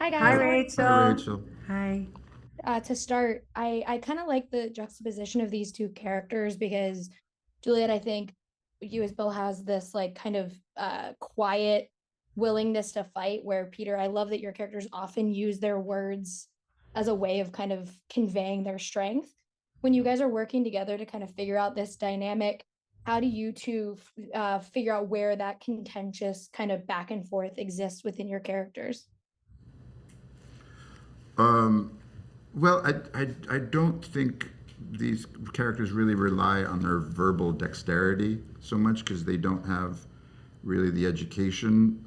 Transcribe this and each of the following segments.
Hi Hi, guys, how are you? Hi, Rachel. Rachel. Hi. To start, I kind of like the juxtaposition of these two characters because Juliet, I think you as Bill has this like kind of quiet willingness to fight, where Peter, I love that your characters often use their words as a way of kind of conveying their strength. When you guys are working together to kind of figure out this dynamic, how do you two figure out where that contentious kind of back and forth exists within your characters? Um, well, I don't think these characters really rely on their verbal dexterity so much because they don't have really the education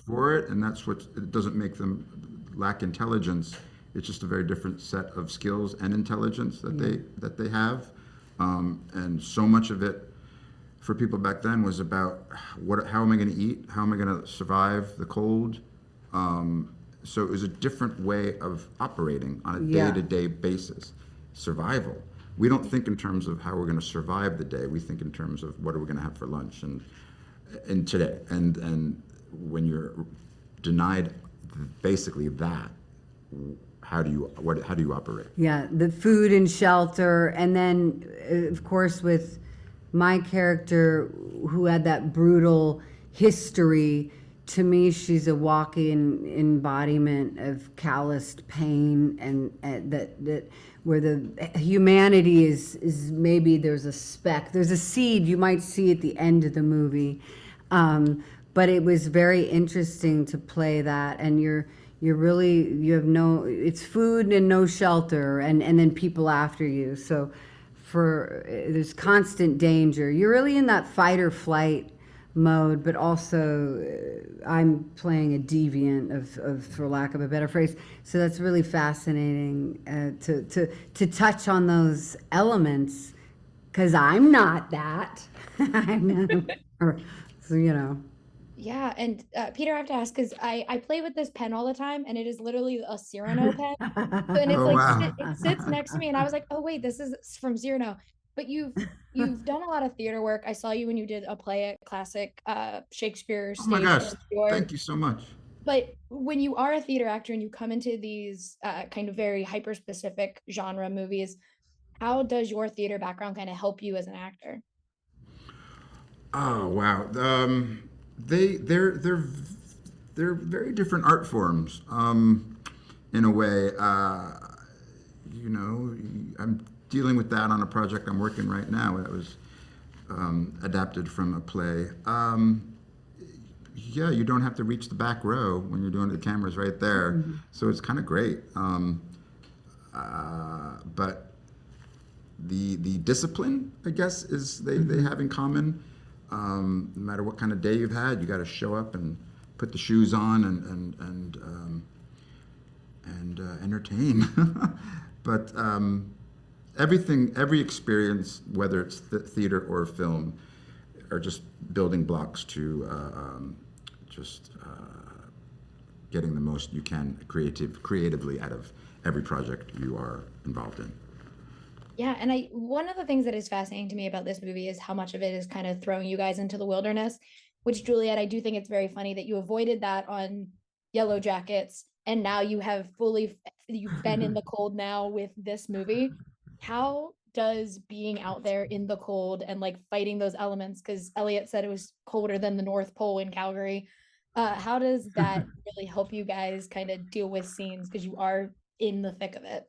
for it, and that's what it doesn't make them lack intelligence. It's just a very different set of skills and intelligence that they have, and so much of it for people back then was about how am I going to eat? How am I going to survive the cold? So it was a different way of operating on a Yeah. day-to-day basis. Survival. We don't think in terms of how we're going to survive the day. We think in terms of what are we going to have for lunch and today. And when you're denied basically that, how do you operate? Yeah, the food and shelter. And then, of course, with my character who had that brutal history, to me, she's a walking embodiment of calloused pain, and that where the humanity is maybe there's a speck, there's a seed you might see at the end of the movie, but it was very interesting to play that, and you're really you have no it's food and no shelter, and then people after you, so for there's constant danger. You're really in that fight or flight mode, but also I'm playing a deviant of for lack of a better phrase. So that's really fascinating to touch on those elements because I'm not that. I'm not, so Yeah, and Peter, I have to ask because I play with this pen all the time, and it is literally a Cyrano pen. So, and it's Oh like wow. it sits next to me, and I was like, oh wait, this is from Cyrano. But you've done a lot of theater work. I saw you when you did a play at classic Shakespeare Oh my stage gosh. in New York. Thank you so much. But when you are a theater actor and you come into these kind of very hyper specific genre movies, how does your theater background kind of help you as an actor? Oh wow. They're very different art forms. In a way, I'm dealing with that on a project I'm working right now. That was adapted from a play. Yeah, you don't have to reach the back row when you're doing it. The camera's right there, so it's kind of great. But the discipline, I guess, is they have in common. No matter what kind of day you've had, you got to show up and put the shoes on and entertain. But every experience, whether it's theater or film, are just building blocks to just getting the most you can creatively out of every project you are involved in. Yeah, and I one of the things that is fascinating to me about this movie is how much of it is kind of throwing you guys into the wilderness, which Juliet, I do think it's very funny that you avoided that on Yellow Jackets and now you have fully you've been in the cold now with this movie. How does being out there in the cold and like fighting those elements, because Elliot said it was colder than the North Pole in Calgary. How does that really help you guys kind of deal with scenes because you are in the thick of it?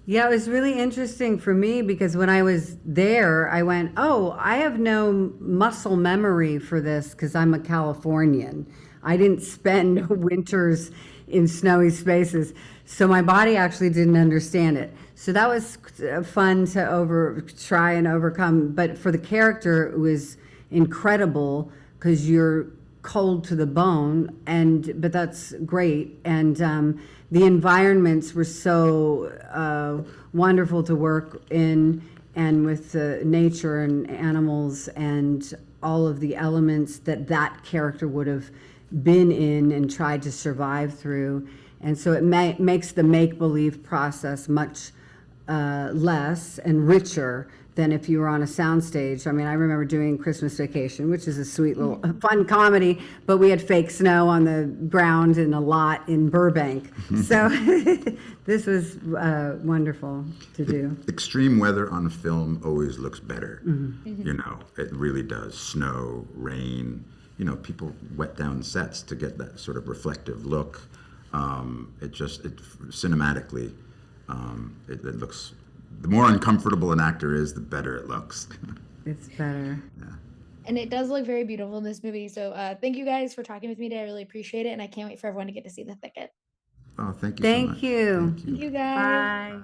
Yeah, it was really interesting for me because when I was there, I went, "Oh, I have no muscle memory for this because I'm a Californian. I didn't spend winters in snowy spaces, so my body actually didn't understand it. So that was fun to try and overcome. But for the character, it was incredible because you're cold to the bone, and but that's great. And the environments were so wonderful to work in, and with nature and animals and all of the elements that that character would have been in and tried to survive through. And so it makes the make believe process much less and richer than if you were on a soundstage. I mean, I remember doing Christmas Vacation, which is a sweet little fun comedy, but we had fake snow on the ground in a lot in Burbank. So this was wonderful to do. Extreme weather on film always looks better. You know, it really does. Snow, rain, you know, people wet down sets to get that sort of reflective look. Cinematically, it looks, the more uncomfortable an actor is, the better it looks. It's better. And it does look very beautiful in this movie. So thank you guys for talking with me today. I really appreciate it. And I can't wait for everyone to get to see The Thicket. Oh, thank you so much. Thank you. Thank you. Thank you guys. Bye.